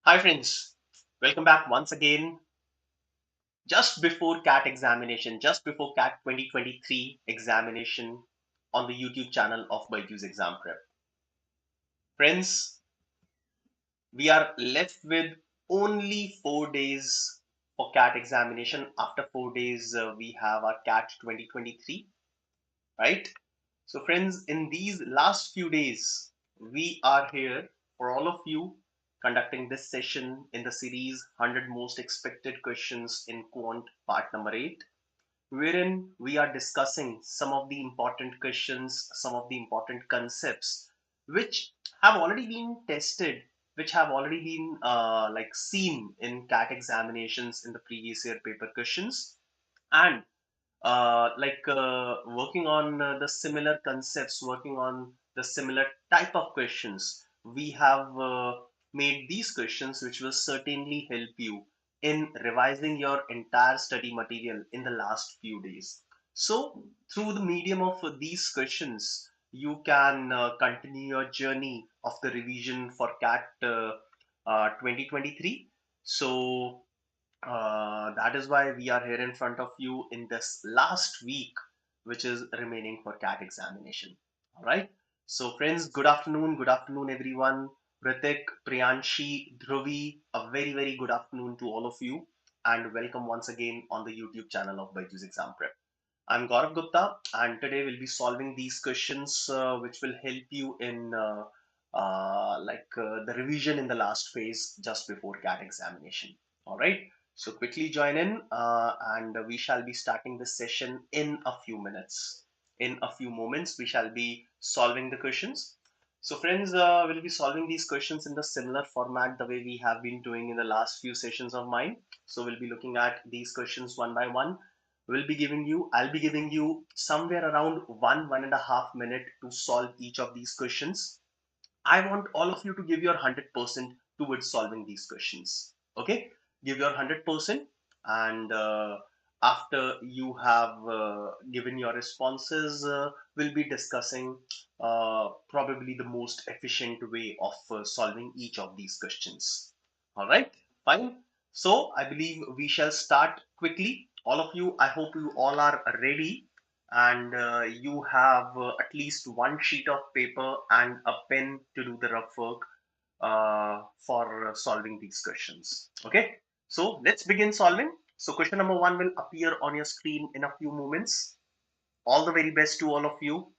Hi friends, welcome back once again. Just before CAT examination, just before CAT 2023 examination on the YouTube channel of BYJU'S Exam Prep. Friends, we are left with only 4 days for CAT examination. After 4 days, we have our CAT 2023, right? So friends, in these last few days, we are here for all of you conducting this session in the series 100 Most Expected Questions in Quant part number 8, wherein we are discussing some of the important questions, some of the important concepts which have already been tested, which have already been seen in CAT examinations in the previous year paper questions, and working on the similar concepts, working on the similar type of questions, we have made these questions which will certainly help you in revising your entire study material in the last few days. So, through the medium of these questions, you can continue your journey of the revision for CAT 2023. So, that is why we are here in front of you in this last week, which is remaining for CAT examination. All right. So, friends, good afternoon, everyone. Ritik, Priyanshi, Dhruvi, a very, very good afternoon to all of you, and welcome once again on the YouTube channel of BYJU'S Exam Prep. I'm Gourav Gupta, and today we'll be solving these questions, which will help you in the revision in the last phase just before CAT examination. All right. So quickly join in, and we shall be starting this session in a few minutes. In a few moments, we shall be solving the questions. So friends, we'll be solving these questions in the similar format the way we have been doing in the last few sessions of mine. So we'll be looking at these questions one by one. I'll be giving you somewhere around 1.5 minute to solve each of these questions. I want all of you to give your 100% towards solving these questions. Okay, give your 100%, and after you have given your responses, we'll be discussing probably the most efficient way of solving each of these questions. All right, fine. So I believe we shall start quickly. All of you, I hope you all are ready, and you have at least one sheet of paper and a pen to do the rough work for solving these questions. Okay, so let's begin solving. So question number one will appear on your screen in a few moments. All the very best to all of you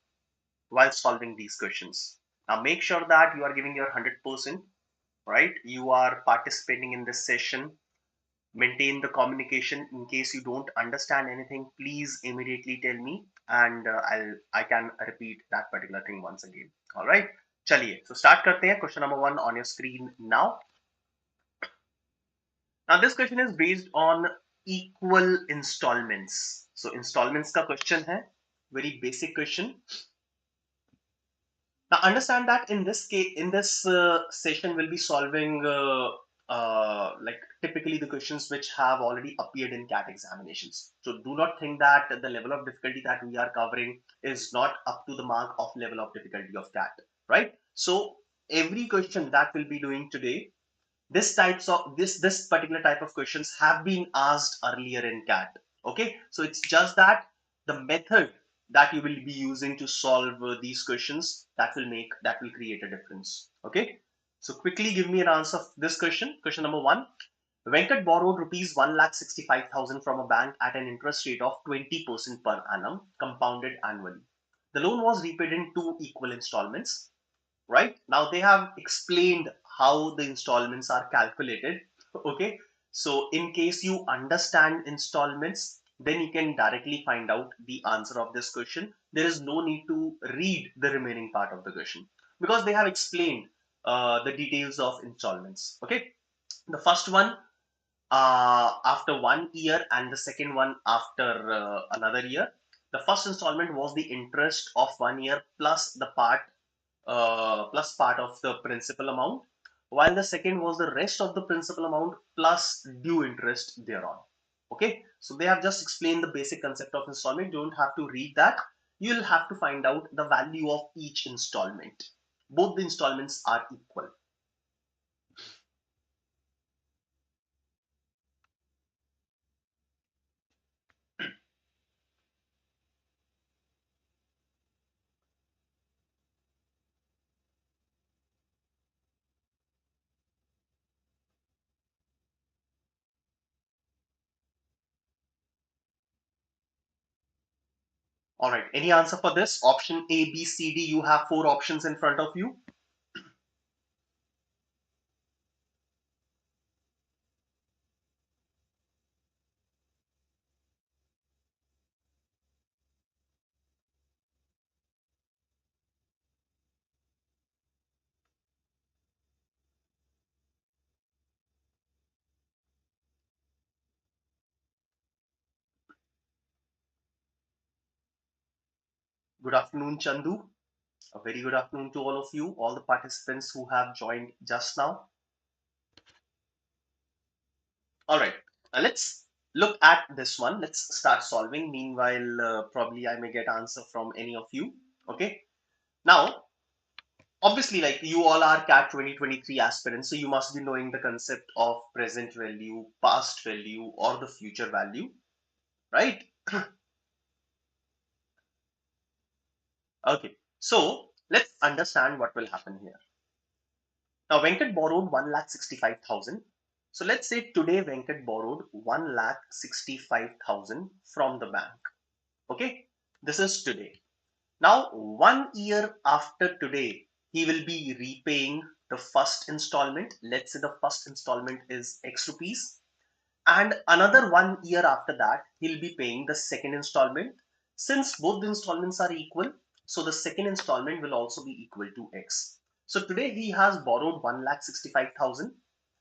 while solving these questions. Now make sure that you are giving your 100%, right? You are participating in this session. Maintain the communication. In case you don't understand anything, please immediately tell me, and I can repeat that particular thing once again. All right, चलिए, so start करते हैं. Question number one on your screen now. Now this question is based on equal installments. So installments का question है, very basic question. Now understand that in this case, in this session, we'll be solving typically the questions which have already appeared in CAT examinations. So do not think that the level of difficulty that we are covering is not up to the mark of level of difficulty of CAT, right? So every question that we'll be doing today, this particular type of questions have been asked earlier in CAT. Okay, so it's just that the method that you will be using to solve these questions that will create a difference. Okay, so quickly give me an answer of this question. Question number one: Venkat borrowed rupees 1,65,000 from a bank at an interest rate of 20% per annum, compounded annually. The loan was repaid in two equal installments. Right now, they have explained how the installments are calculated. Okay, so in case you understand installments, then you can directly find out the answer of this question. There is no need to read the remaining part of the question because they have explained the details of installments. Okay, the first one after 1 year and the second one after another year. The first installment was the interest of 1 year plus part of the principal amount, while the second was the rest of the principal amount plus due interest thereon. Okay, so they have just explained the basic concept of installment. You don't have to read that. You'll have to find out the value of each installment. Both the installments are equal. All right. Any answer for this? Option A, B, C, D. You have four options in front of you. Good afternoon, Chandu. A very good afternoon to all of you, all the participants who have joined just now. All right, let's look at this one. Let's start solving. Meanwhile, probably I may get answer from any of you. Okay. Now, obviously, like you all are CAT 2023 aspirants, so you must be knowing the concept of present value, past value, or the future value, right? Okay. So let's understand what will happen here. Now, Venkat borrowed 1,65,000. So let's say today Venkat borrowed 1,65,000 from the bank. Okay, this is today. Now, 1 year after today, he will be repaying the first installment. Let's say the first installment is X rupees. And another 1 year after that, he'll be paying the second installment. Since both the installments are equal, so the second installment will also be equal to X. So today he has borrowed 1,65,000.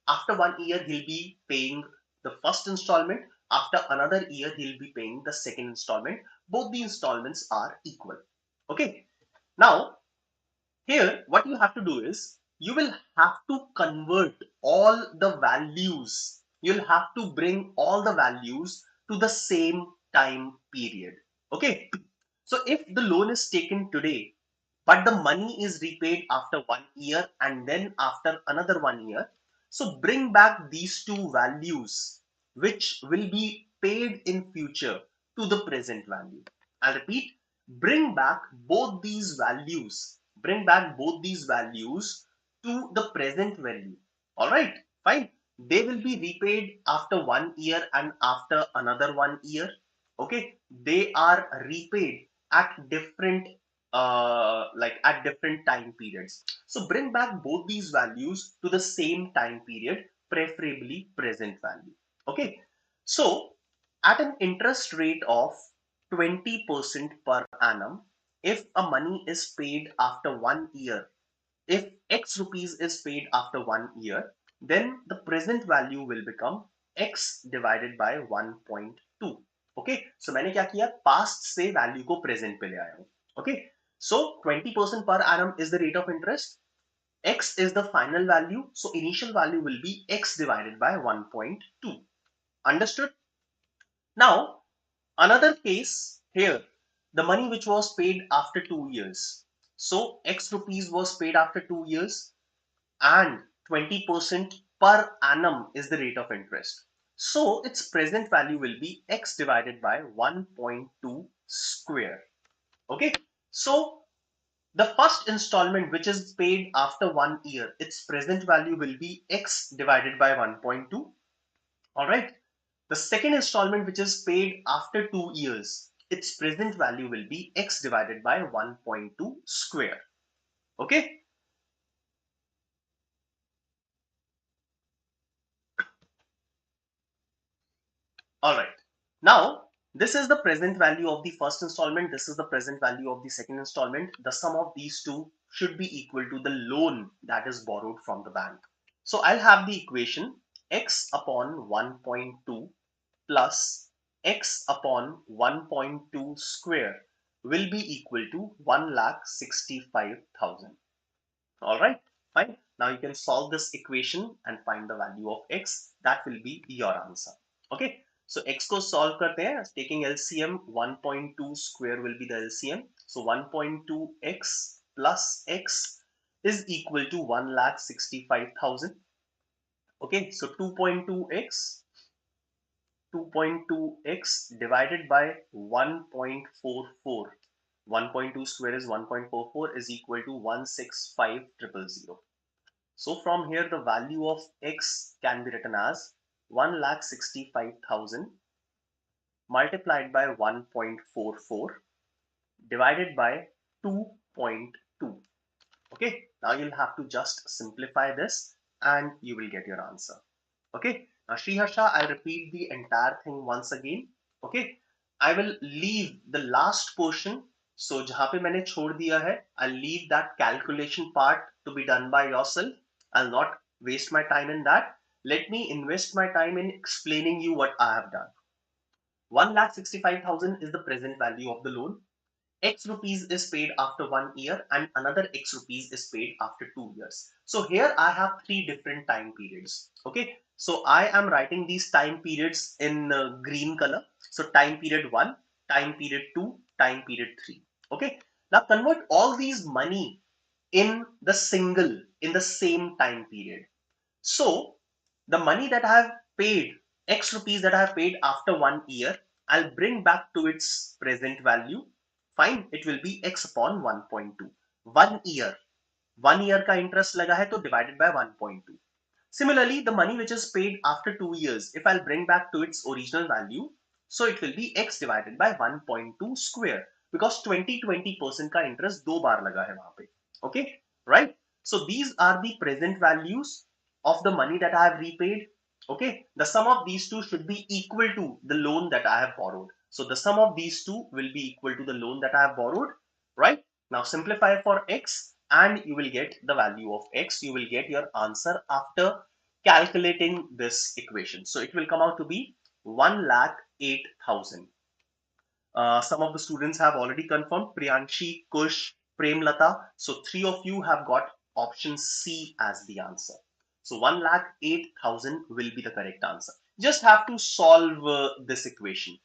After 1 year, he'll be paying the first installment. After another year, he'll be paying the second installment. Both the installments are equal. Okay. Now, here, what you have to do is you will have to convert all the values. You'll have to bring all the values to the same time period. Okay. So if the loan is taken today, but the money is repaid after 1 year and then after another 1 year, so bring back these two values which will be paid in future to the present value. I'll repeat, bring back both these values, bring back both these values to the present value. All right, fine. They will be repaid after 1 year and after another 1 year. Okay, they are repaid at different like at different time periods. So bring back both these values to the same time period, preferably present value. Okay, so at an interest rate of 20% per annum, if a money is paid after 1 year, if X rupees is paid after 1 year, then the present value will become X divided by 1.2. Okay, so मैंने क्या किया, past से value को present पे ले आया हूँ. Okay, so 20% per annum is the rate of interest. X is the final value, so initial value will be X divided by 1.2. Understood? Now, another case here, the money which was paid after 2 years. So X rupees was paid after 2 years and 20% per annum is the rate of interest. So its present value will be X divided by 1.2 square. Okay. So the first installment which is paid after 1 year, its present value will be X divided by 1.2. All right. The second installment which is paid after 2 years, its present value will be X divided by 1.2 square. Okay. All right. Now, this is the present value of the first installment. This is the present value of the second installment. The sum of these two should be equal to the loan that is borrowed from the bank. So I'll have the equation X upon 1.2 plus X upon 1.2 square will be equal to 1,65,000. All right, fine. Now you can solve this equation and find the value of X. That will be your answer. Okay. So X को solve करते हैं. Taking LCM, 1.2 square will be the LCM. So 1.2 X plus X is equal to 1,65,000. Okay. So 2.2x divided by 1.44. 1.2 square is 1.44 is equal to 165,000. So from here the value of X can be written as 1,65,000 multiplied by 1.44 divided by 2.2. Okay, now you'll have to just simplify this and you will get your answer. Okay, now Sriharsha, I'll repeat the entire thing once again. Okay, I will leave the last portion. So जहाँ पे मैंने छोड़ दिया है, I'll leave that calculation part to be done by yourself. I'll not waste my time in that. Let me invest my time in explaining you what I have done. 1,65,000 is the present value of the loan. X rupees is paid after 1 year and another X rupees is paid after 2 years. So here I have three different time periods. Okay, so I am writing these time periods in green color. So time period 1, time period 2, time period 3. Okay, now convert all these money in the same time period. So the money that I have paid, X rupees that I have paid after 1 year, I'll bring back to its present value. Fine, it will be X upon 1.2. 1 year. 1 year का interest लगा है तो divided by 1.2. Similarly, the money which is paid after 2 years, if I'll bring back to its original value, so it will be X divided by 1.2 square because 20% का interest दो बार लगा है वहां पे. Okay, right? So these are the present values of the money that I have repaid. Okay, the sum of these two should be equal to the loan that I have borrowed. So the sum of these two will be equal to the loan that I have borrowed, right? Now simplify for X and you will get the value of X. You will get your answer after calculating this equation. So it will come out to be 1,08,000. Some of the students have already confirmed, Priyanshi, Kush, Premlata. So three of you have got option C as the answer. So 1,08,000 will be the correct answer. Just have to solve this equation.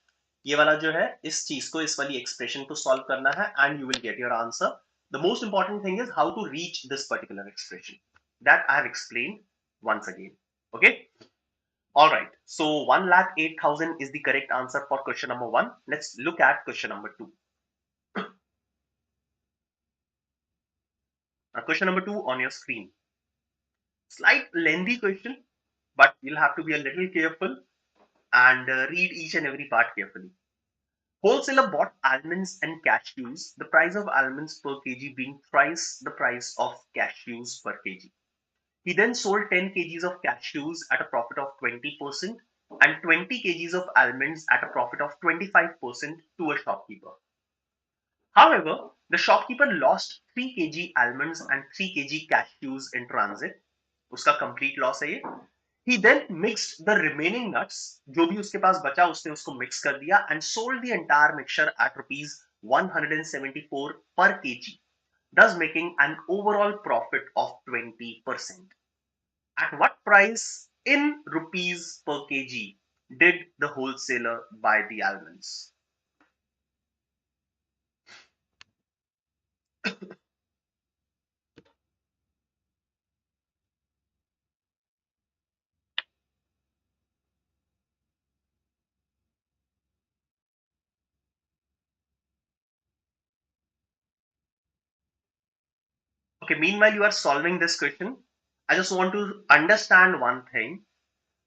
ये वाला जो है इस चीज को इस वाली expression को solve करना है and you will get your answer. The most important thing is how to reach this particular expression. That I have explained once again. Okay. All right, so 1,08,000 is the correct answer for question number 1. Let's look at question number 2. Now, question number 2 on your screen. Slight lengthy question, but you'll have to be a little careful and read each and every part carefully. Wholesaler bought almonds and cashews, the price of almonds per kg being thrice the price of cashews per kg. He then sold 10 kgs of cashews at a profit of 20% and 20 kgs of almonds at a profit of 25% to a shopkeeper. However, the shopkeeper lost 3 kg almonds and 3 kg cashews in transit. उसका complete loss है ये. He then mixed the remaining nuts, जो भी उसके पास बचा उसने उसको mix कर दिया and sold the entire mixture at rupees 174 per kg, thus making an overall profit of 20%. At what price in rupees per kg did the wholesaler buy the almonds? Okay, meanwhile you are solving this question, I just want to understand one thing.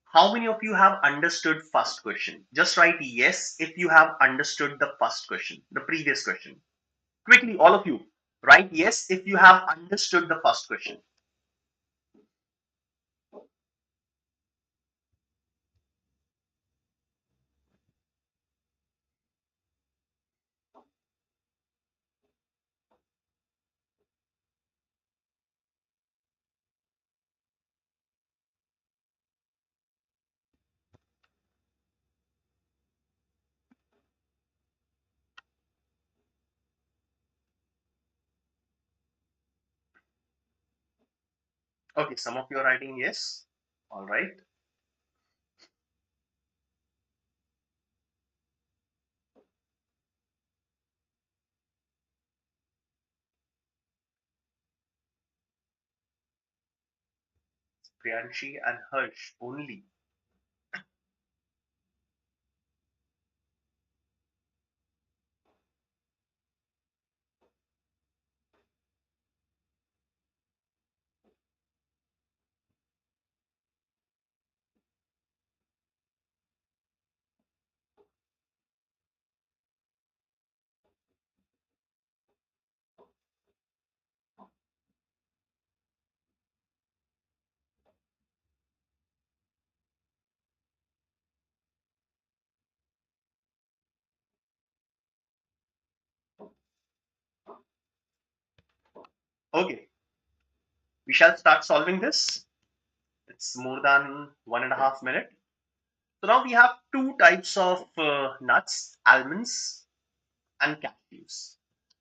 How many of you have understood first question? Just write yes if you have understood the first question, the previous question. Quickly, all of you, write yes if you have understood the first question. Okay, some of you are writing yes. All right. Priyanshi and Harsh only. Okay, we shall start solving this. It's more than 1.5 minutes. So now we have two types of nuts, almonds and cashews.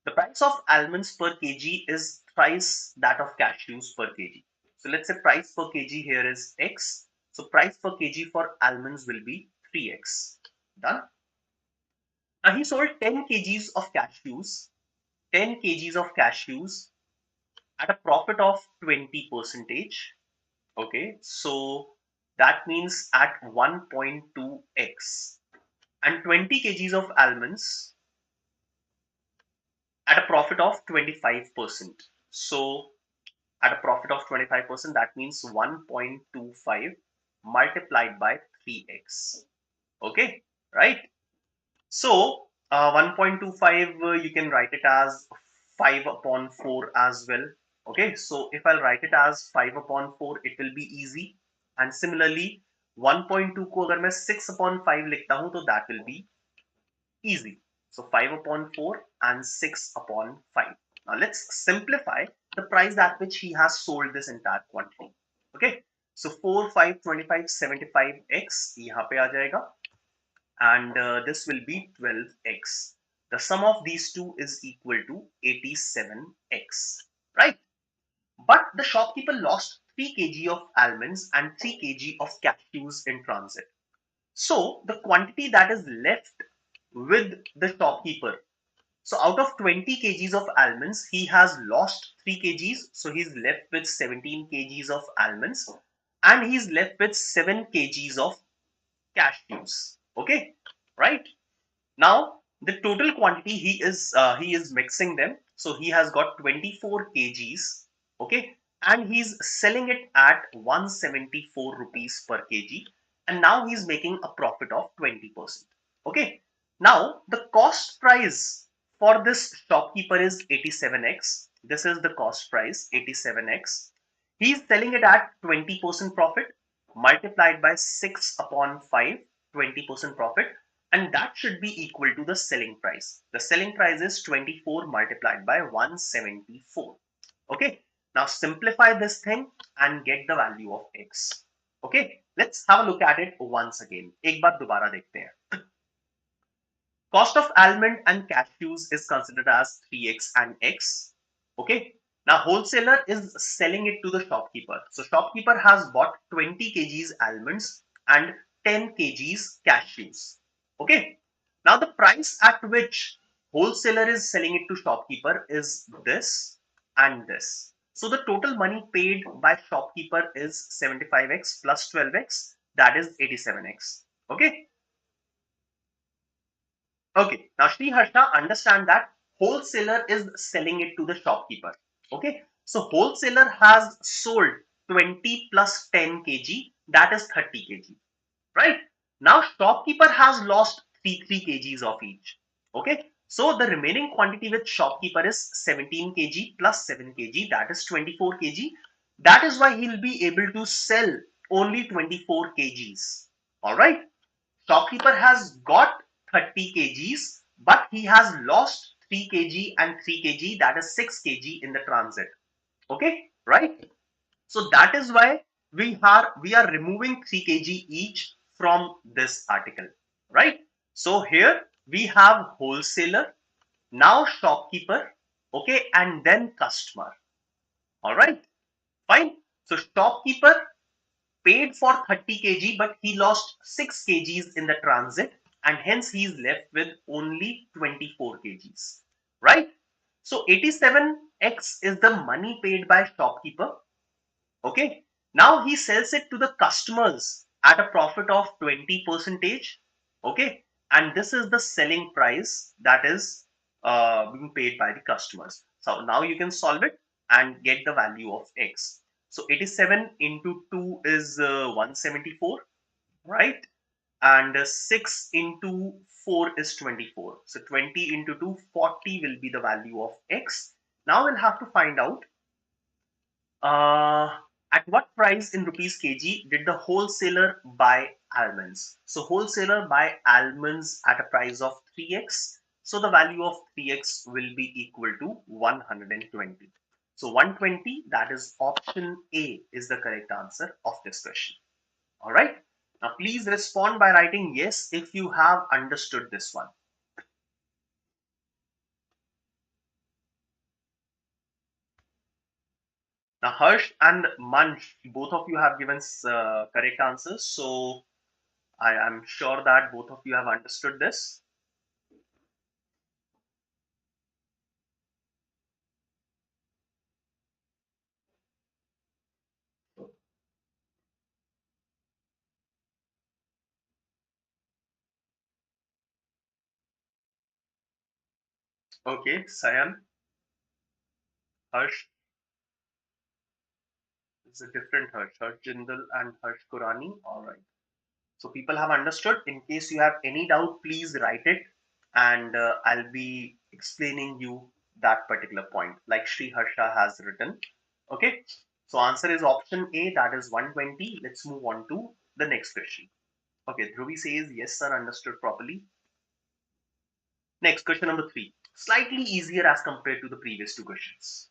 The price of almonds per kg is thrice that of cashews per kg. So let's say price per kg here is X. So price per kg for almonds will be 3x. Done. Now he sold 10 kgs of cashews, 10 kgs of cashews at a profit of 20 percentage. Okay, so that means at 1.2x, and 20 kgs of almonds at a profit of 25%. So at a profit of 25%, that means 1.25 multiplied by 3x. Okay, right? So 1.25, you can write it as 5 upon 4 as well. Okay, so if I'll write it as 5 upon 4, it will be easy. And similarly, 1.2 को अगर मैं 6 upon 5 लिखता हूँ तो that will be easy. So 5 upon 4 and 6 upon 5. Now let's simplify the price at which he has sold this entire quantity. Okay, so 4, 5, 25, 75x यहाँ पे आ जाएगा, and this will be 12x. The sum of these two is equal to 87x, right? But the shopkeeper lost 3 kg of almonds and 3 kg of cashews in transit. So the quantity that is left with the shopkeeper, so out of 20 kgs of almonds, he has lost 3 kgs. So he's left with 17 kgs of almonds and he's left with 7 kgs of cashews. Okay, right? Now the total quantity he is mixing them. So he has got 24 kgs. Okay, and he's selling it at 174 rupees per kg, and now he's making a profit of 20%. Okay, now the cost price for this shopkeeper is 87x. This is the cost price, 87x. He's selling it at 20% profit multiplied by 6 upon 5, 20% profit, and that should be equal to the selling price. The selling price is 24 multiplied by 174. Okay, now simplify this thing and get the value of x. Okay, let's have a look at it once again. एक बार दोबारा देखते हैं. Cost of almond and cashews is considered as 3x and x. Okay. Now wholesaler is selling it to the shopkeeper. So shopkeeper has bought 20 kgs almonds and 10 kgs cashews. Okay. Now the price at which wholesaler is selling it to shopkeeper is this and this. So the total money paid by shopkeeper is 75x plus 12x, that is 87x. Okay. Okay, now Shri Harsha, understand that wholesaler is selling it to the shopkeeper. Okay, so wholesaler has sold 20 plus 10 kg, that is 30 kg, right? Now shopkeeper has lost 3 kgs of each. Okay, so the remaining quantity with shopkeeper is 17 kg plus 7 kg, that is 24 kg. That is why he will be able to sell only 24 kgs. All right. Shopkeeper has got 30 kgs, but he has lost 3 kg and 3 kg, that is 6 kg in the transit. Okay, right? So that is why we are removing 3 kg each from this article, right? So here we have wholesaler, now shopkeeper, okay, and then customer. All right, fine. So shopkeeper paid for 30 kg, but he lost 6 kgs in the transit, and hence he is left with only 24 kgs, right? So 87x is the money paid by shopkeeper. Okay, now he sells it to the customers at a profit of 20 percentage. Okay, and this is the selling price that is being paid by the customers. So now you can solve it and get the value of x. So 87 into 2 is 174, right? And 6 into 4 is 24. So 20 into 2, 40 will be the value of x. Now we'll have to find out uh, at what price in rupees kg did the wholesaler buy almonds? So wholesaler buy almonds at a price of 3x. So the value of 3x will be equal to 120. So 120, that is option A, is the correct answer of this question. All right. Now please respond by writing yes if you have understood this one. Now Harsh and Mansh, both of you have given correct answers. So I am sure that both of you have understood this. Okay, Sayam, Harsh is a different Harsh. Harsh Jindal and Harsh Kurani. All right. So people have understood. In case you have any doubt, please write it, and I'll be explaining you that particular point, like Sri Harsha has written. Okay. So answer is option A, that is 120. Let's move on to the next question. Okay, Dhruvi says yes, sir, understood properly. Next, question number 3. Slightly easier as compared to the previous two questions.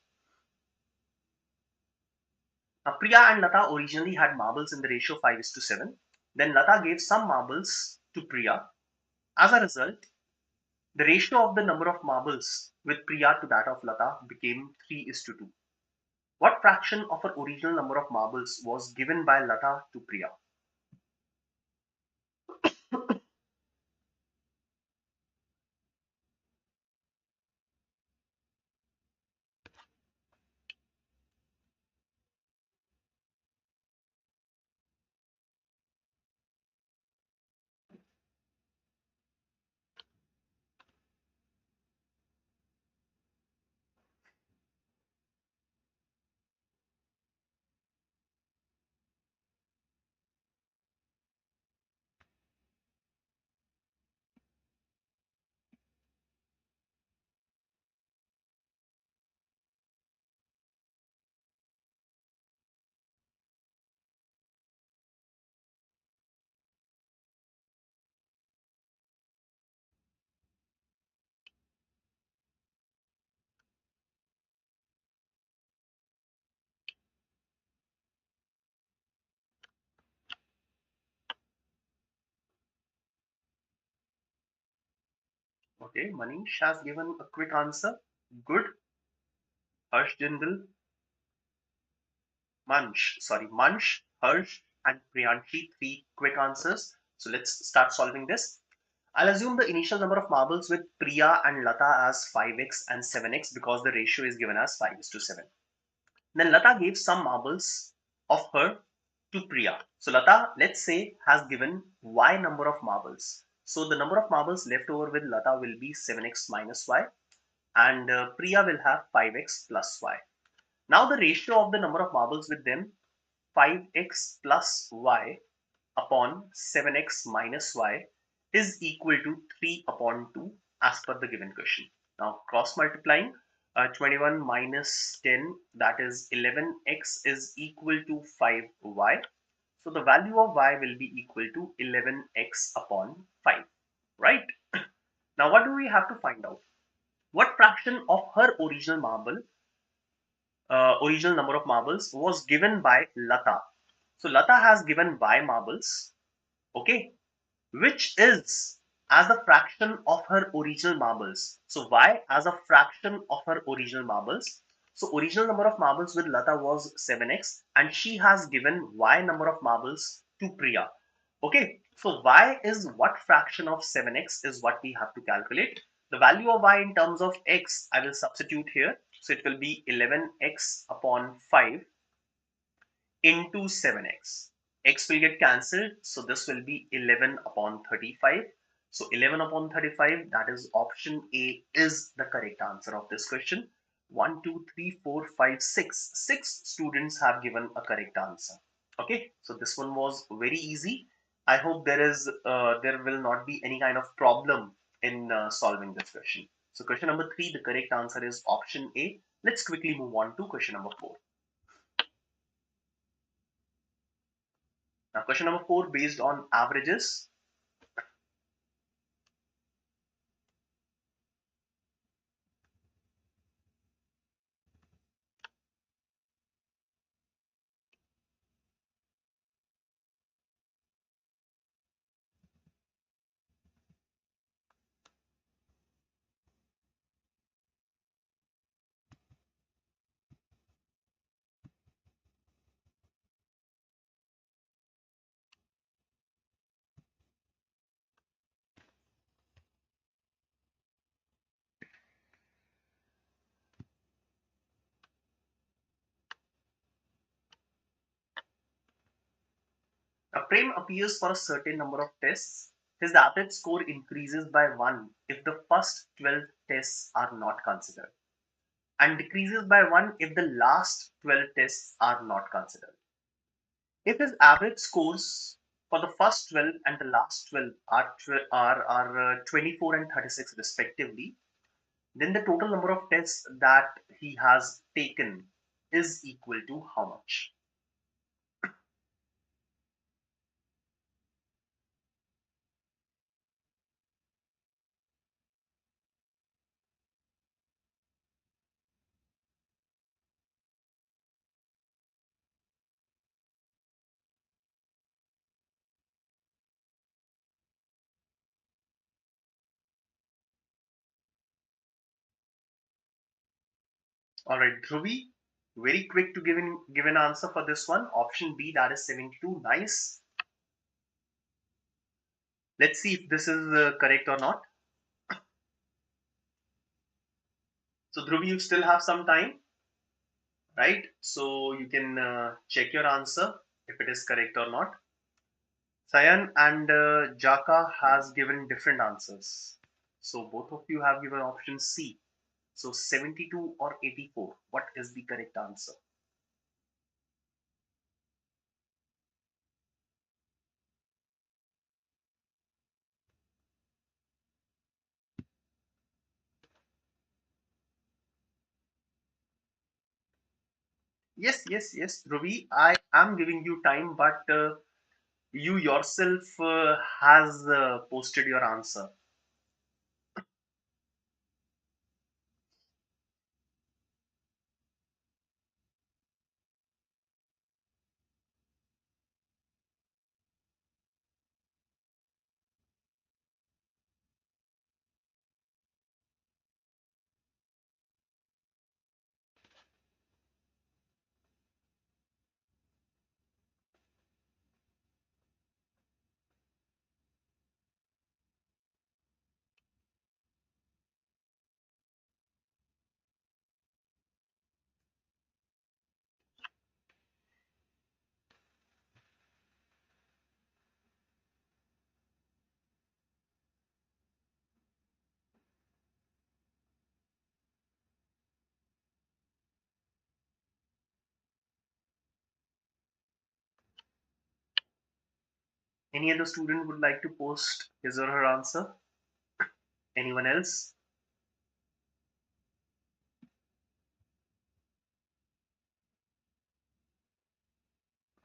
Now, Priya and Lata originally had marbles in the ratio 5:7. Then Lata gave some marbles to Priya. As a result, the ratio of the number of marbles with Priya to that of Lata became 3:2. What fraction of her original number of marbles was given by Lata to Priya? Okay, Manish has given a quick answer. Good. Harsh Jindal, Mansh, Harsh, and Priyanshi, three quick answers. So let's start solving this. I'll assume the initial number of marbles with Priya and Lata as 5x and 7x because the ratio is given as 5:7. Then Lata gave some marbles of her to Priya. So Lata, let's say, has given y number of marbles. So the number of marbles left over with Lata will be 7x minus y, and Priya will have 5x plus y. Now the ratio of the number of marbles with them, 5x plus y upon 7x minus y, is equal to 3 upon 2 as per the given question. Now cross multiplying, 21 minus 10, that is 11x, is equal to 5y. So the value of y will be equal to 11x upon 5, right? Now what do we have to find out? What fraction of her original number of marbles was given by Lata? So Lata has given y marbles, okay, which is as a fraction of her original marbles. So y as a fraction of her original marbles. So original number of marbles with Lata was 7x, and she has given y number of marbles to Priya. Okay, so y is what fraction of 7x is what we have to calculate. The value of y in terms of x, I will substitute here. So it will be 11x upon 5 into 7x. X will get cancelled, so this will be 11 upon 35. So 11 upon 35, that is option A, is the correct answer of this question. 1, 2, 3, 4, 5, 6. 6 students have given a correct answer. Okay, so this one was very easy. I hope there will not be any kind of problem in solving this question. So question number 3, the correct answer is option A. Let's quickly move on to question number 4. Now, question number 4, based on averages. Prem appears for a certain number of tests. His average score increases by 1 if the first 12 tests are not considered, and decreases by 1 if the last 12 tests are not considered. If his average scores for the first 12 and the last 12 are 24 and 36 respectively, then the total number of tests that he has taken is equal to how much? All right, Dhruvi, very quick to give an answer for this one. Option B, that is 72. Nice. Let's see if this is correct or not. So Dhruvi, you still have some time, right? So you can check your answer if it is correct or not. Sayan and Jaka has given different answers. So both of you have given option C. So 72 or 84, what is the correct answer? Yes, Dhruvi, I am giving you time, but you yourself has posted your answer. Any other student would like to post his or her answer? Anyone else?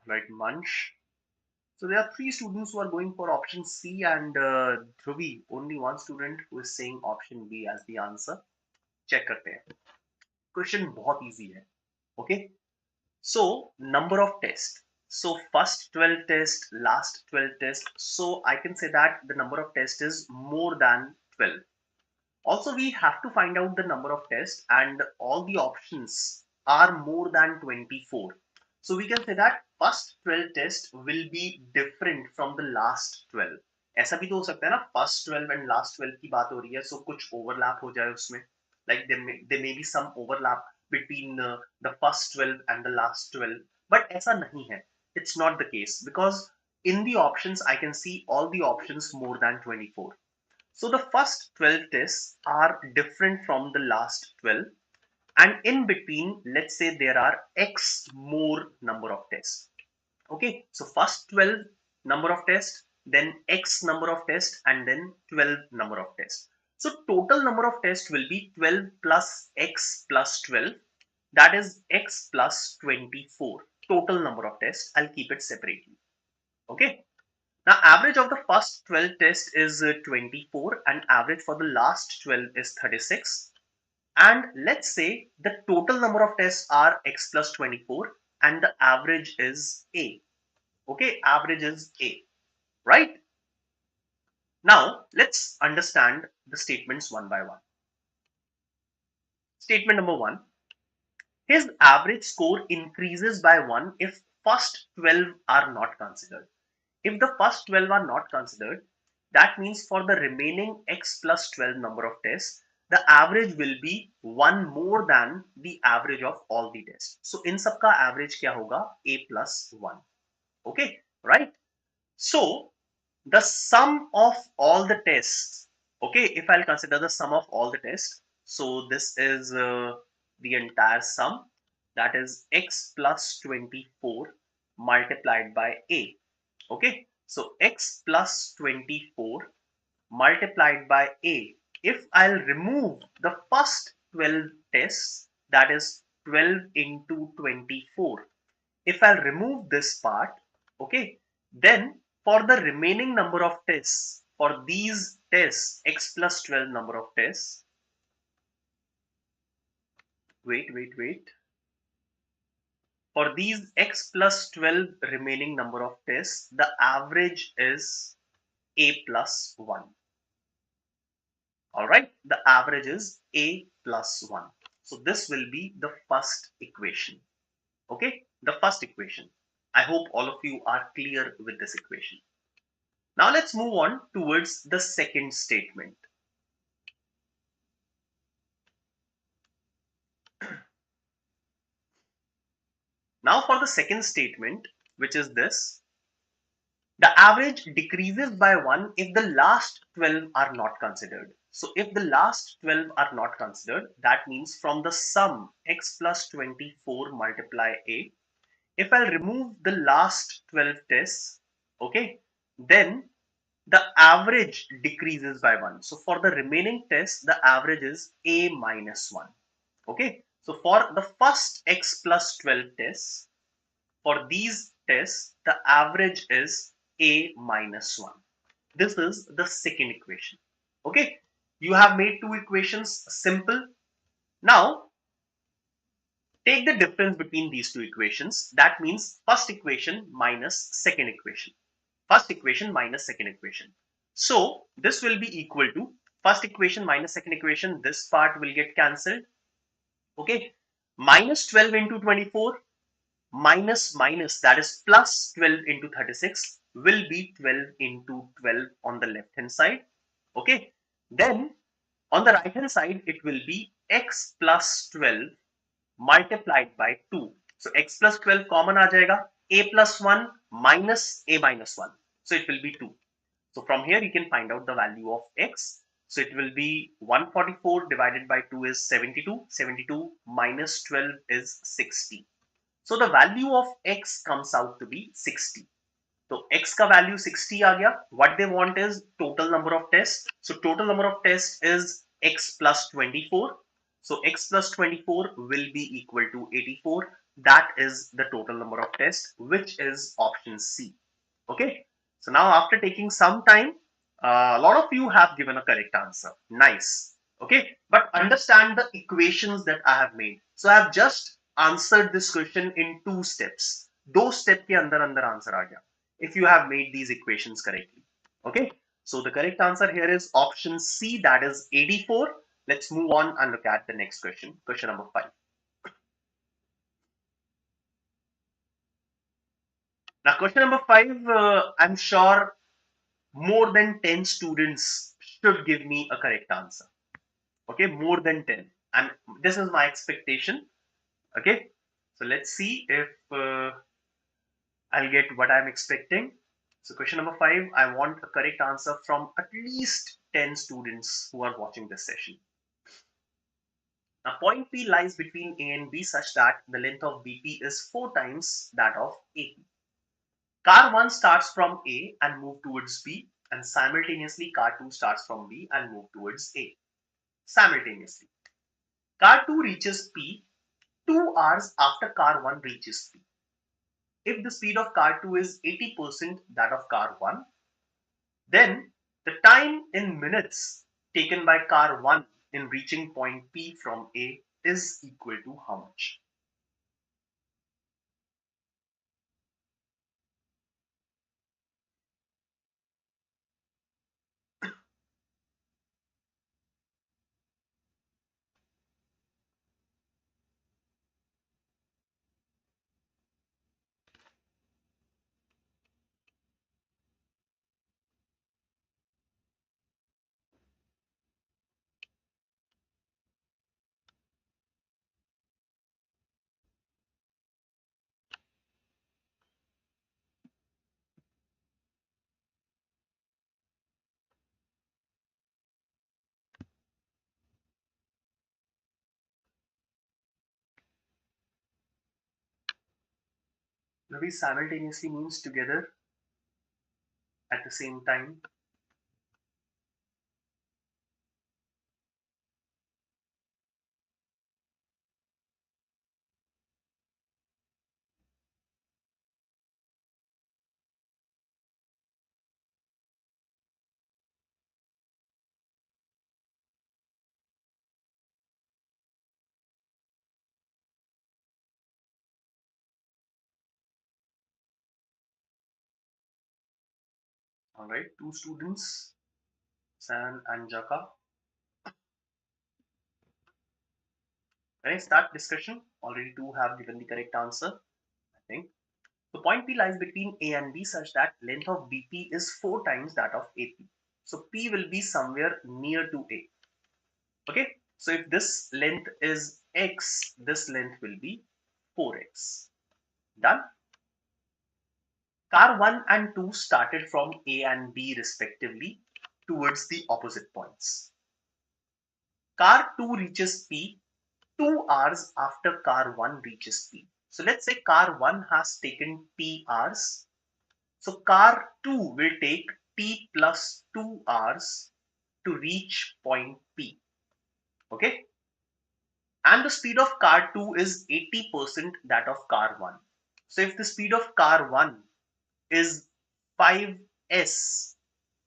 Right, Munch. So there are three students who are going for option C, and Dhruvi, only one student who is saying option B as the answer. Check करते हैं. Question बहुत easy है. Okay. So number of tests. So first 12 test, last 12 test. So I can say that the number of tests is more than 12. Also, we have to find out the number of tests, and all the options are more than 24. So we can say that first 12 test will be different from the last 12. ऐसा भी तो हो सकता है ना, first 12 and last 12 की बात हो रही है, सो कुछ ओवरलैप हो जाए उसमें. Like there may be some overlap between the first 12 and the last 12, but ऐसा नहीं है. It's not the case because in the options I can see all the options more than 24. So the first 12 tests are different from the last 12, and in between, let's say there are X more number of tests. Okay, so first 12 number of tests, then X number of tests, and then 12 number of tests. So total number of tests will be 12 plus X plus 12. That is X plus 24. Total number of tests. I'll keep it separately. Okay. Now average of the first 12 tests is 24, and average for the last 12 is 36. And let's say the total number of tests are X plus 24 and the average is A. Okay, average is A, right? Now let's understand the statements one by one. Statement number one, his average score increases by 1 if first 12 are not considered. If the first 12 are not considered, that means for the remaining X plus 12 number of tests, the average will be 1 more than the average of all the tests. So in सबका average क्या होगा? A plus 1. Okay, right? So the sum of all the tests, okay, if I'll consider the sum of all the tests, so this is the entire sum, that is x plus 24 multiplied by a. Okay, so x plus 24 multiplied by a. If I'll remove the first 12 tests, that is 12 into 24, if I'll remove this part, okay, then for the remaining number of tests, for these tests, x plus 12 number of tests, wait. For these x plus 12 remaining number of tests, the average is a plus 1. Alright, the average is a plus 1. So this will be the first equation. Okay, the first equation. I hope all of you are clear with this equation. Now let's move on towards the second statement. Now for the second statement, which is this, the average decreases by 1 if the last 12 are not considered. So if the last 12 are not considered, that means from the sum x plus 24 multiply a, if I remove the last 12 tests, okay, then the average decreases by 1. So for the remaining tests, the average is a minus 1. Okay, so for the first x plus 12 tests, for these tests, the average is a minus 1. This is the second equation. Okay, you have made two equations simple. Now take the difference between these two equations. That means first equation minus second equation. First equation minus second equation. So this will be equal to first equation minus second equation. This part will get cancelled. Okay, minus 12 into 24 minus minus, that is plus 12 into 36, will be 12 into 12 on the left hand side. Okay, then on the right hand side it will be x plus 12 multiplied by 2. So x plus 12 common aa jayega, a plus 1 minus a minus 1, so it will be 2. So from here you can find out the value of x. So it will be 144 divided by 2 is 72. 72 minus 12 is 60. So the value of x comes out to be 60. So x का value 60 आ गया. What they want is total number of tests. So total number of tests is x plus 24. So x plus 24 will be equal to 84. That is the total number of tests, which is option C. Okay. So now after taking some time, a lot of you have given a correct answer. Nice. Okay. But understand the equations that I have made. So I have just answered this question in two steps. दो step के अंदर अंदर answer आ गया if you have made these equations correctly. Okay. So the correct answer here is option C, that is 84. Let's move on and look at the next question. Question number 5. Now question number 5, I'm sure more than 10 students should give me a correct answer. Okay, more than 10. And this is my expectation. Okay, so let's see if I'll get what I'm expecting. So question number 5, I want a correct answer from at least 10 students who are watching this session. Now point P lies between A and B such that the length of BP is 4 times that of AP. Car 1 starts from A and move towards B, and simultaneously car 2 starts from B and move towards A. Simultaneously, car 2 reaches P 2 hours after car 1 reaches P. If the speed of car 2 is 80% that of car 1, then the time in minutes taken by car 1 in reaching point P from A is equal to how much? Maybe simultaneously means together at the same time. All right, two students, San and Jaka. Can I start discussion? Already two have given the correct answer, I think. The point P lies between A and B such that length of BP is 4 times that of AP. So P will be somewhere near to A. Okay. So if this length is X, this length will be 4X. Done. Car 1 and 2 started from A and B respectively towards the opposite points. Car 2 reaches P 2 hours after car 1 reaches P. So let's say car 1 has taken P hours. So car 2 will take T plus 2 hours to reach point P. Okay. And the speed of car 2 is 80% that of car 1. So if the speed of car 1 is 5s,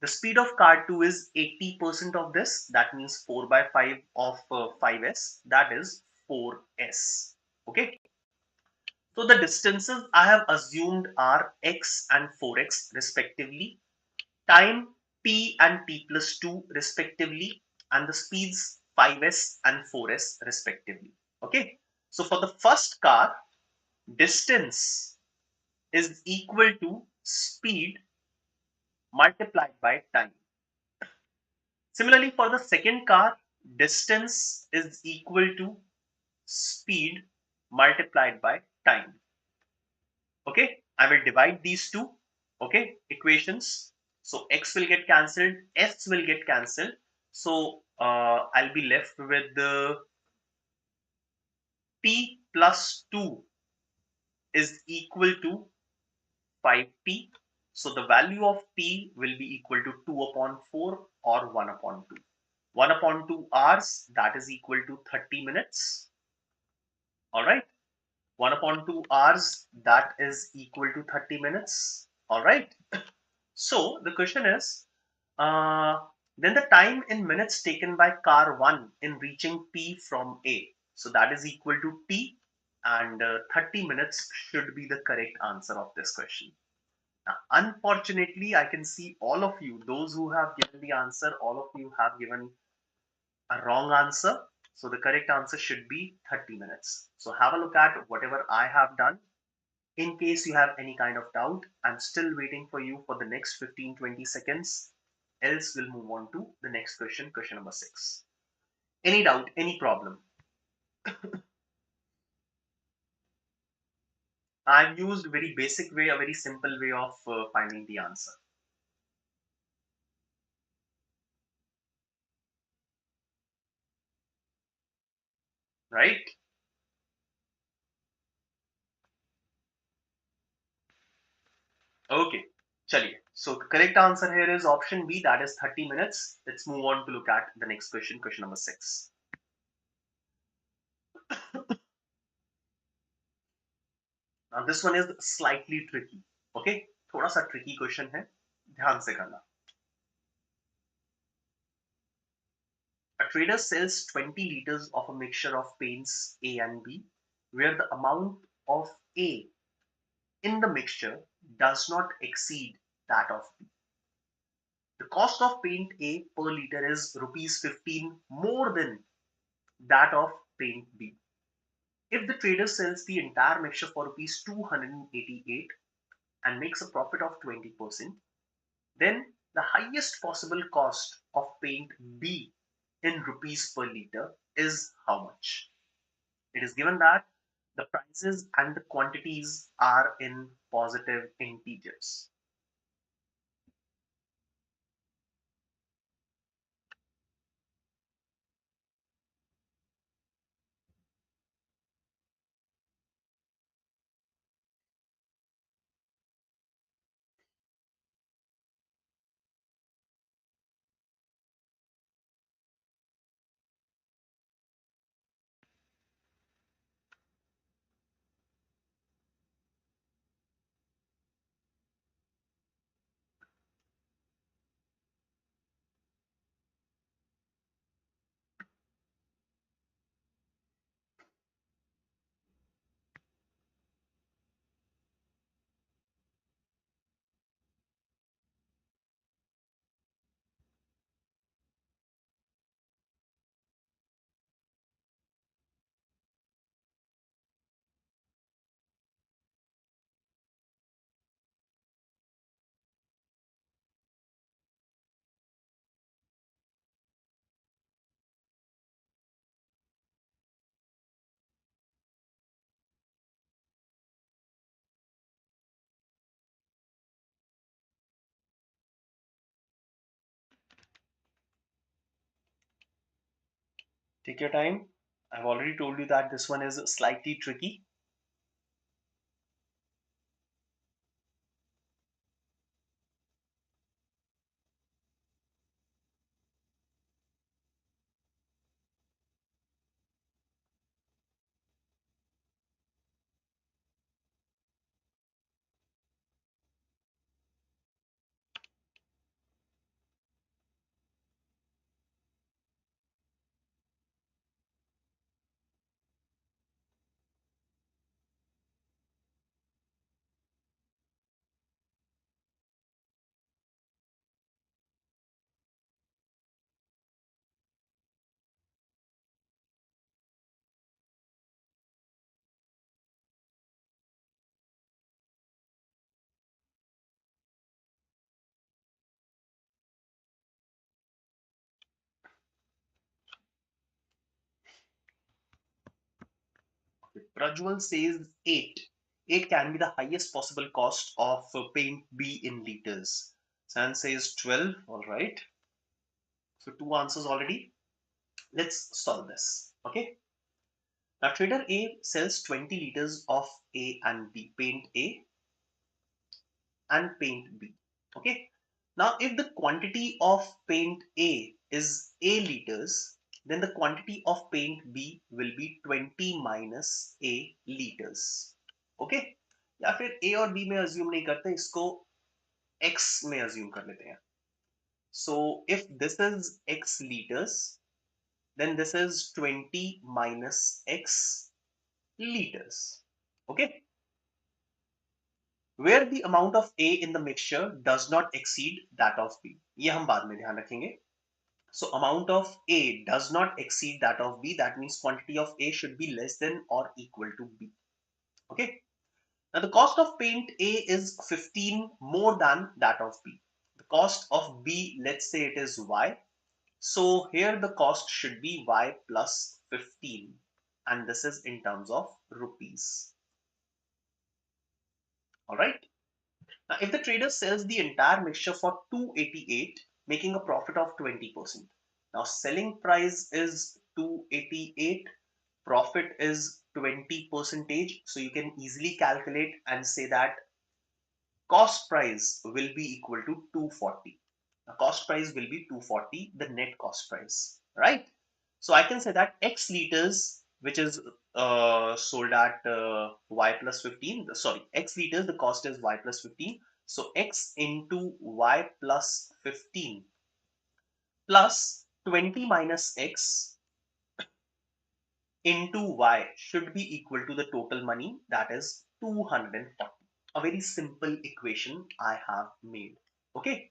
the speed of car 2 is 80% of this. That means 4 by 5 of 5s. That is 4s. Okay. So the distances I have assumed are x and 4x respectively, time t and t plus 2 respectively, and the speeds 5s and 4s respectively. Okay. So for the first car, distance is equal to speed multiplied by time. Similarly, for the second car, distance is equal to speed multiplied by time. Okay, I will divide these two, okay, equations. So x will get cancelled, s will get cancelled. So I'll be left with the t plus 2 is equal to 5t. So the value of t will be equal to 2 upon 4 or 1 upon 2. 1 upon 2 hours, that is equal to 30 minutes. All right. 1 upon 2 hours, that is equal to 30 minutes. All right. So the question is, uh, then the time in minutes taken by car 1 in reaching P from A. So that is equal to T, and 30 minutes should be the correct answer of this question. Now, unfortunately, I can see all of you, those who have given the answer, all of you have given a wrong answer. So the correct answer should be 30 minutes. So have a look at whatever I have done. In case you have any kind of doubt, I'm still waiting for you for the next 15-20 seconds. Else we'll move on to the next question, question number 6. Any doubt, any problem? I've used a very basic way, a very simple way of finding the answer. Right? Okay. Chaliye. So the correct answer here is option B, that is 30 minutes. Let's move on to look at the next question, question number 6. Now this one is slightly tricky. Okay? थोड़ा सा tricky question है. ध्यान से करना. A trader sells 20 liters of a mixture of paints A and B, where the amount of A in the mixture does not exceed that of B. The cost of paint A per liter is rupees 15 more than that of paint B. If the trader sells the entire mixture for rupees 288 and makes a profit of 20%, then the highest possible cost of paint B in rupees per liter is how much? It is given that the prices and the quantities are in positive integers. Take your time. I've already told you that this one is slightly tricky. Prajwal says 8. 8 can be the highest possible cost of paint B in liters. San says 12. All right. So two answers already. Let's solve this. Okay. Now trader A sells 20 liters of A and B, paint A and paint B. Okay. Now if the quantity of paint A is A liters, then the quantity of paint B will be 20 minus A liters. Okay. या फिर A और B में assume नहीं करते, इसको X में assume कर लेते हैं. So if this is X liters, then this is 20 minus X liters. Okay. Where the amount of A in the mixture does not exceed that of B. ये हम बाद में ध्यान रखेंगे. So amount of A does not exceed that of B. That means quantity of A should be less than or equal to B. Okay. Now the cost of paint A is 15 more than that of B. The cost of B, let's say it is Y. So here the cost should be Y plus 15. And this is in terms of rupees. All right. Now, if the trader sells the entire mixture for 288, making a profit of 20%. Now, selling price is 288, profit is 20%. So you can easily calculate and say that cost price will be equal to 240. The cost price will be 240, the net cost price, right? So I can say that X liters, which is sold at Y plus 15, sorry, X liters, the cost is Y plus 15. So X into Y plus 15 plus 20 minus X into Y should be equal to the total money, that is 240. A very simple equation I have made. Okay.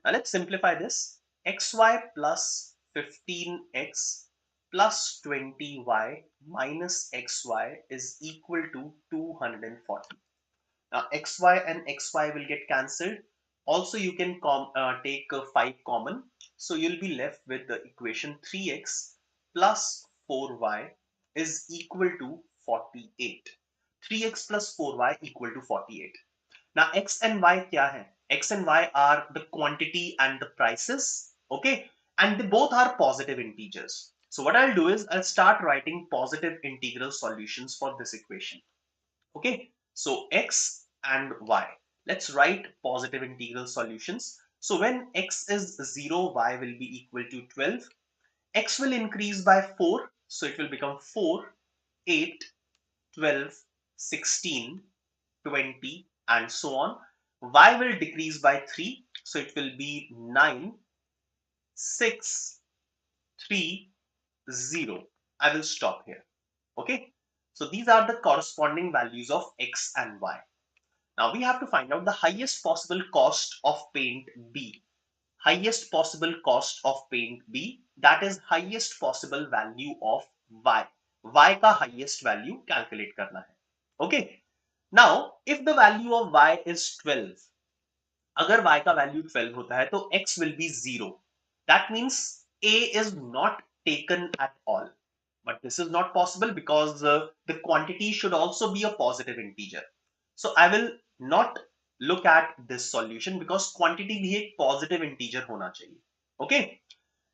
Now let's simplify this. Xy plus 15x plus 20y minus xy is equal to 240. Now xy and xy will get cancelled. Also you can take 5 common. So you'll be left with the equation 3x plus 4y is equal to 48. 3x plus 4y equal to 48. Now x and y क्या है? X and y are the quantity and the prices. Okay. And they both are positive integers. So what I'll do is I'll start writing positive integral solutions for this equation. Okay. So x and y. Let's write positive integral solutions. So when x is 0, y will be equal to 12. X will increase by 4. So it will become 4, 8, 12, 16, 20, and so on. Y will decrease by 3. So it will be 9, 6, 3, 0. I will stop here. Okay. So these are the corresponding values of X and Y. Now we have to find out the highest possible cost of paint B. Highest possible cost of paint B, that is highest possible value of Y. Y का highest value calculate करना है. Okay. Now if the value of Y is 12, अगर y का value 12 होता है तो x will be 0. That means a is not taken at all. But this is not possible because the quantity should also be a positive integer. So I will not look at this solution because quantity भी एक positive integer होना चाहिए. Okay.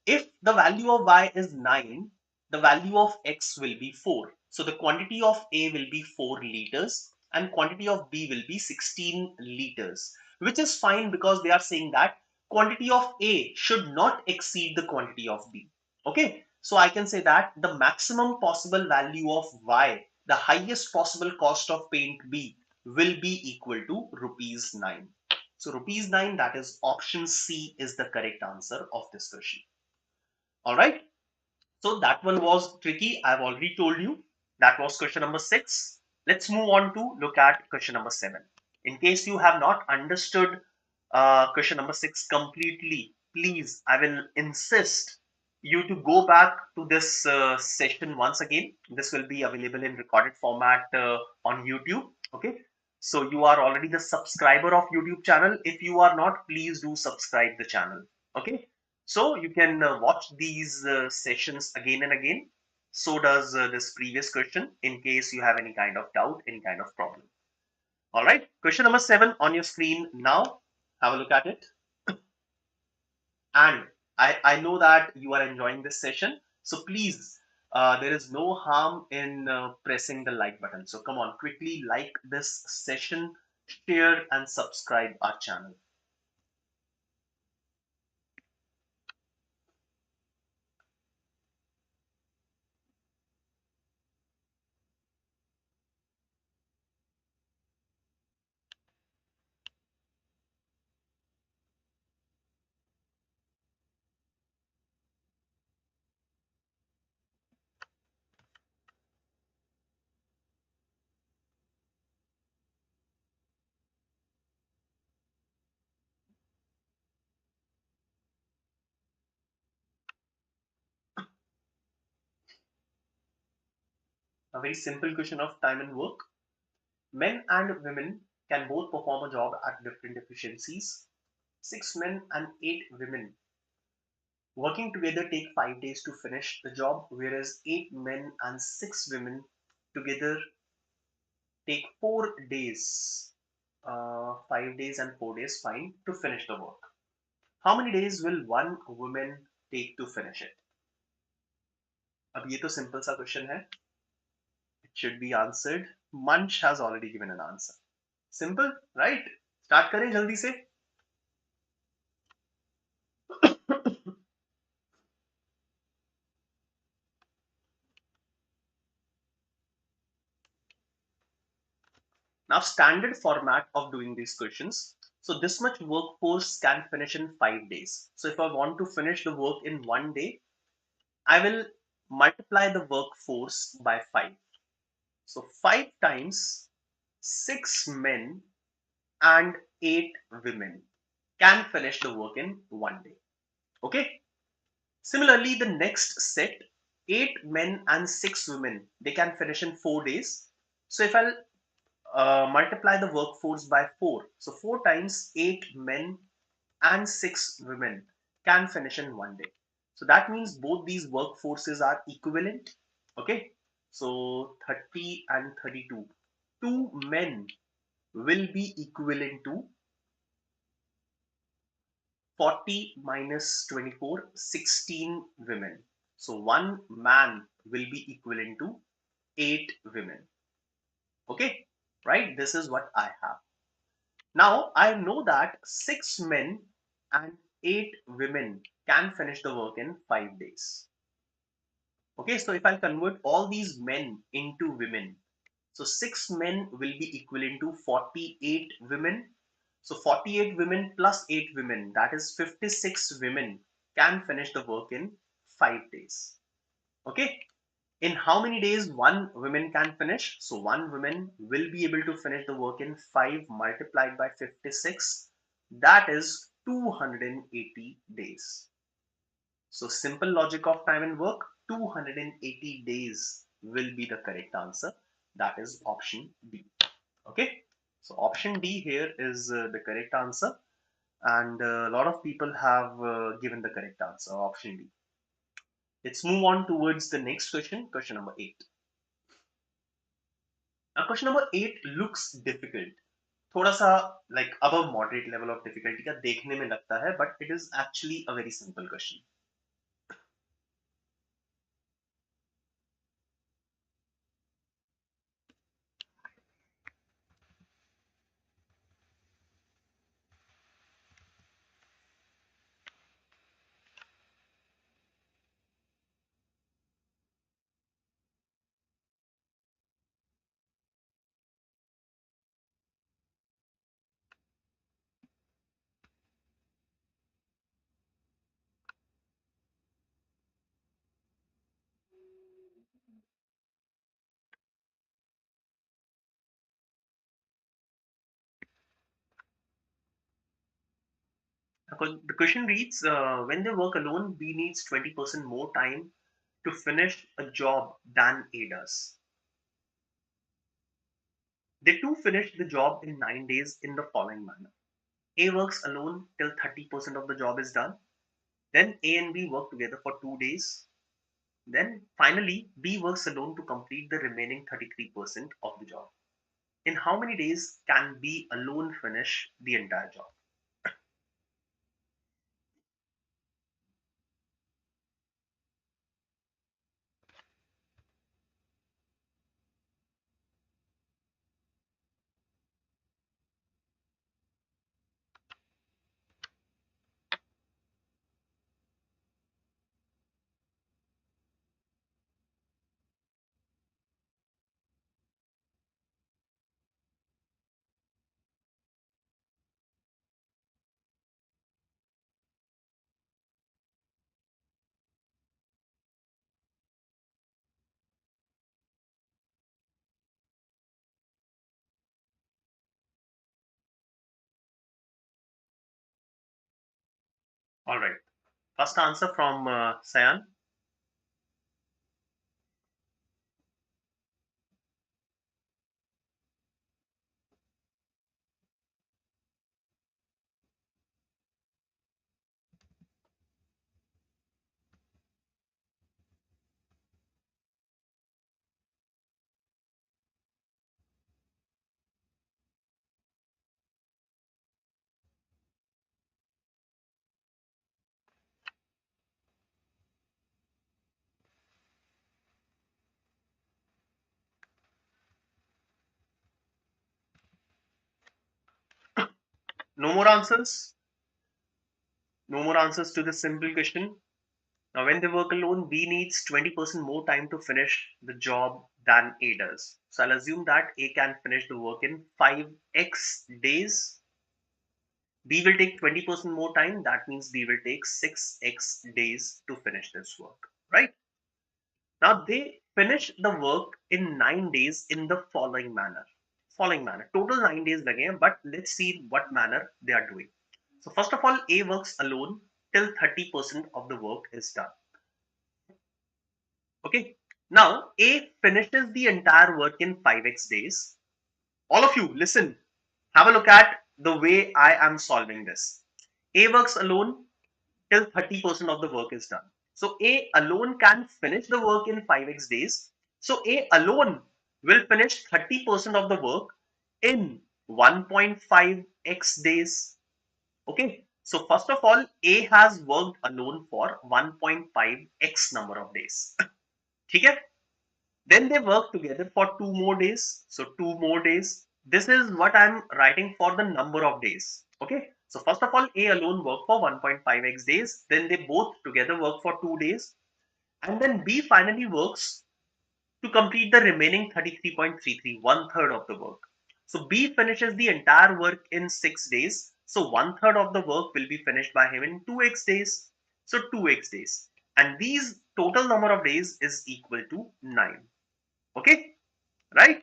If the value of y is 9, the value of X will be 4. So the quantity of A will be 4 liters and quantity of B will be 16 liters, which is fine because they are saying that quantity of A should not exceed the quantity of B. Okay, so I can say that the maximum possible value of Y, the highest possible cost of paint B, will be equal to rupees 9. So rupees 9, that is option C, is the correct answer of this question. All right. So that one was tricky. I've already told you. That was question number 6. Let's move on to look at question number 7. In case you have not understood question number 6 completely, please, I will insist you to go back to this session once again. This will be available in recorded format on YouTube. Okay. So you are already the subscriber of YouTube channel. If you are not, please do subscribe the channel. Okay. So you can watch these sessions again and again. So does this previous question in case you have any kind of doubt, any kind of problem. All right. Question number 7 on your screen now. Have a look at it. And I know that you are enjoying this session. So please, there is no harm in pressing the like button. So come on, quickly like this session, share and subscribe our channel. A very simple question of time and work. Men and women can both perform a job at different efficiencies. 6 men and 8 women working together take 5 days to finish the job, whereas 8 men and 6 women together take 4 days, 5 days and 4 days, fine, to finish the work. How many days will one woman take to finish it? अब ये तो simple सा question है. It should be answered. Munch has already given an answer. Simple, right? Start करें जल्दी से. Now, standard format of doing these questions. So this much workforce can finish in 5 days. So if I want to finish the work in one day, I will multiply the workforce by 5. So 5 times 6 men and 8 women can finish the work in one day. Okay. Similarly, the next set, 8 men and 6 women, they can finish in 4 days. So if I'll multiply the workforce by 4. So 4 times 8 men and 6 women can finish in one day. So that means both these workforces are equivalent. Okay. So 30 and 32. 2 men will be equivalent to 40 minus 24, 16 women. So one man will be equivalent to 8 women. Okay. Right? This is what I have. Now I know that 6 men and 8 women can finish the work in 5 days. Okay, so if I convert all these men into women, so 6 men will be equivalent to 48 women. So 48 women plus 8 women, that is 56 women can finish the work in 5 days. Okay, in how many days one woman can finish? So one woman will be able to finish the work in 5 multiplied by 56. That is 280 days. So simple logic of time and work, 280 days will be the correct answer. That is option D. Okay. So option D here is the correct answer. And a lot of people have given the correct answer, option D. Let's move on towards the next question, question number 8. Now, question number 8 looks difficult. थोड़ा सा like above moderate level of difficulty का देखने में लगता है, but it is actually a very simple question. the question reads, when they work alone, B needs 20% more time to finish a job than A does. They too finish the job in 9 days in the following manner. A works alone till 30% of the job is done. Then A and B work together for 2 days. Then finally, B works alone to complete the remaining 33% of the job. In how many days can B alone finish the entire job? All right. First answer from Sayan. No more answers. No more answers to this simple question. Now, when they work alone, B needs 20% more time to finish the job than A does. So I'll assume that A can finish the work in 5x days. B will take 20% more time. That means B will take 6x days to finish this work, right? Now they finish the work in 9 days in the following manner. Following manner. Total 9 days lage, but let's see what manner they are doing. So first of all, A works alone till 30% of the work is done. Okay. Now A finishes the entire work in 5x days. All of you, listen. Have a look at the way I am solving this. A works alone till 30% of the work is done. So A alone can finish the work in 5x days. So A alone will finish 30% of the work in 1.5x days. Okay. So first of all, A has worked alone for 1.5x number of days. Okay. Then they work together for 2 more days. So 2 more days. This is what I'm writing for the number of days. Okay. So first of all, A alone work for 1.5x days. Then they both together work for 2 days. And then B finally works to complete the remaining 33.33, one third of the work. So B finishes the entire work in 6 days. So one third of the work will be finished by him in 2x days. So 2x days. And these total number of days is equal to 9. Okay, right?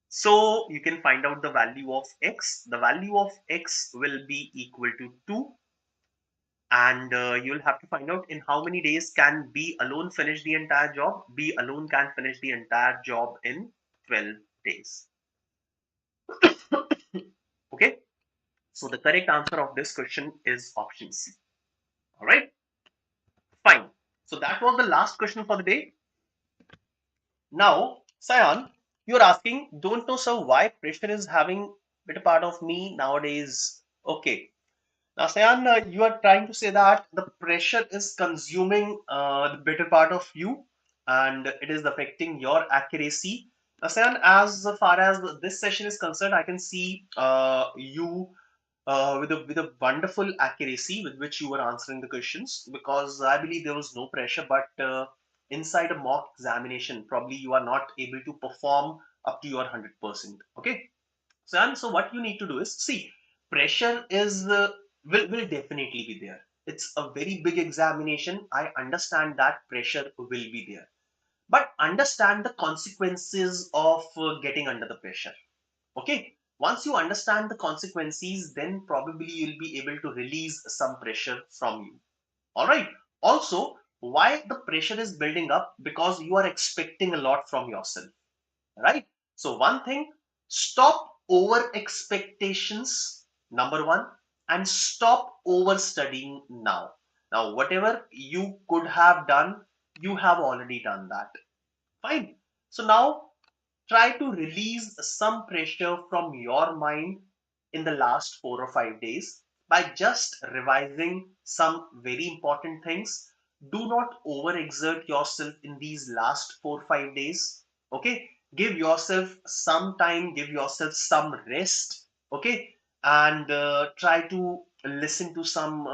So you can find out the value of x. The value of x will be equal to 2. And you'll have to find out in how many days can B alone finish the entire job. B alone can finish the entire job in 12 days. Okay, so the correct answer of this question is option C. All right, fine. So that was the last question for the day. Now, Sayan, you're asking, don't know, sir, why pressure is having bit a part of me nowadays. Okay. Now, Sayan, you are trying to say that the pressure is consuming the better part of you and it is affecting your accuracy. Now, Sayan, as far as this session is concerned, I can see you with a wonderful accuracy with which you were answering the questions, because I believe there was no pressure, but inside a mock examination, probably you are not able to perform up to your 100%. Okay. So, and so what you need to do is see, pressure is will definitely be there. It's a very big examination. I understand that pressure will be there, but understand the consequences of getting under the pressure. Okay. Once you understand the consequences, then probably you'll be able to release some pressure from you. All right. Also, why the pressure is building up? Because you are expecting a lot from yourself, right? So one thing, stop over expectations, number one, and stop over studying now. Now, whatever you could have done, you have already done that. Fine. So now try to release some pressure from your mind in the last 4 or 5 days by just revising some very important things. Do not overexert yourself in these last 4 or 5 days. Okay, give yourself some time, give yourself some rest. Okay, and try to listen to some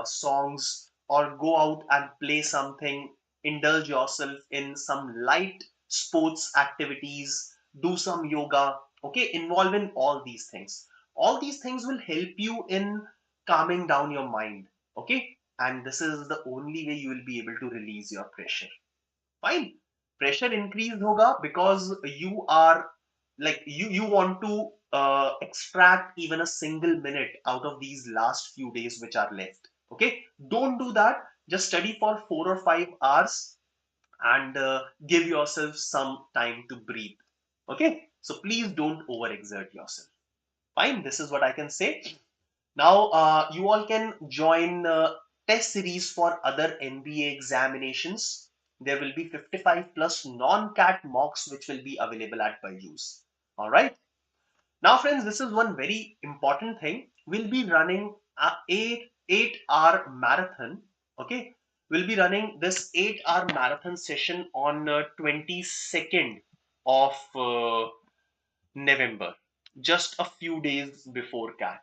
songs or go out and play something. Indulge yourself in some light sports activities, do some yoga. Okay, involve in all these things. All these things will help you in calming down your mind. Okay, and this is the only way you will be able to release your pressure. Fine. Pressure increase hoga because you are like you want to extract even a single minute out of these last few days which are left. Okay, don't do that. Just study for 4 or 5 hours and give yourself some time to breathe. Okay, so please don't overexert yourself. Fine, this is what I can say. Now, you all can join test series for other MBA examinations. There will be 55 plus non-CAT mocks which will be available at BYJU'S. All right. Now, friends, this is one very important thing. We'll be running a eight-hour marathon. Okay, we'll be running this 8-hour marathon session on 22nd of November, just a few days before CAT.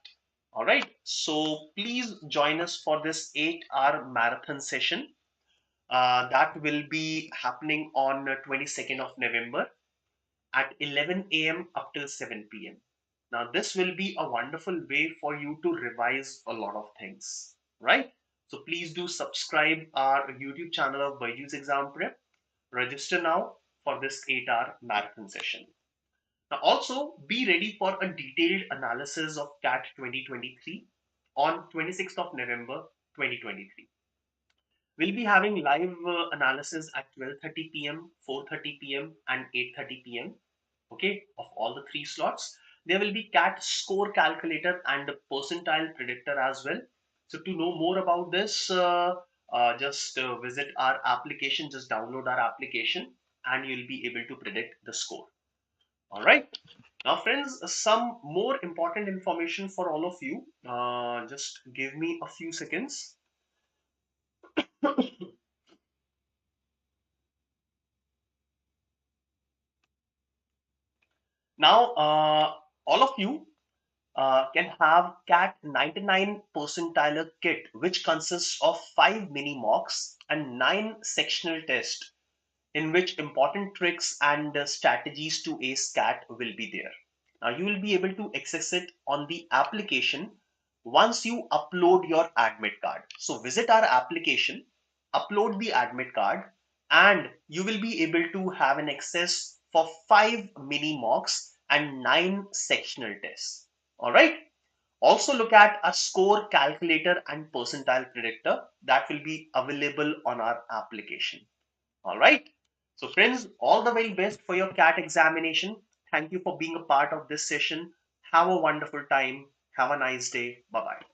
All right, so please join us for this 8-hour marathon session. That will be happening on 22nd of November at 11 a.m. up till 7 p.m. Now, this will be a wonderful way for you to revise a lot of things, right? So please do subscribe our YouTube channel of BYJU'S Exam Prep. Register now for this 8-hour marathon session. Now, also be ready for a detailed analysis of CAT 2023 on 26th of November 2023. We'll be having live analysis at 12:30 p.m., 4:30 p.m., and 8:30 p.m. Okay, of all the three slots. There will be CAT score calculator and percentile predictor as well. So to know more about this, just visit our application, just download our application, and you'll be able to predict the score. All right. Now, friends, some more important information for all of you. Just give me a few seconds. Now, all of you can have CAT 99 percentile kit, which consists of 5 mini mocks and 9 sectional tests, in which important tricks and strategies to ace CAT will be there. Now, you will be able to access it on the application once you upload your admit card. So visit our application, upload the admit card, and you will be able to have an access for 5 mini mocks and 9 sectional tests. All right. Also look at a score calculator and percentile predictor that will be available on our application. All right. So friends, all the very best for your CAT examination. Thank you for being a part of this session. Have a wonderful time. Have a nice day. Bye-bye.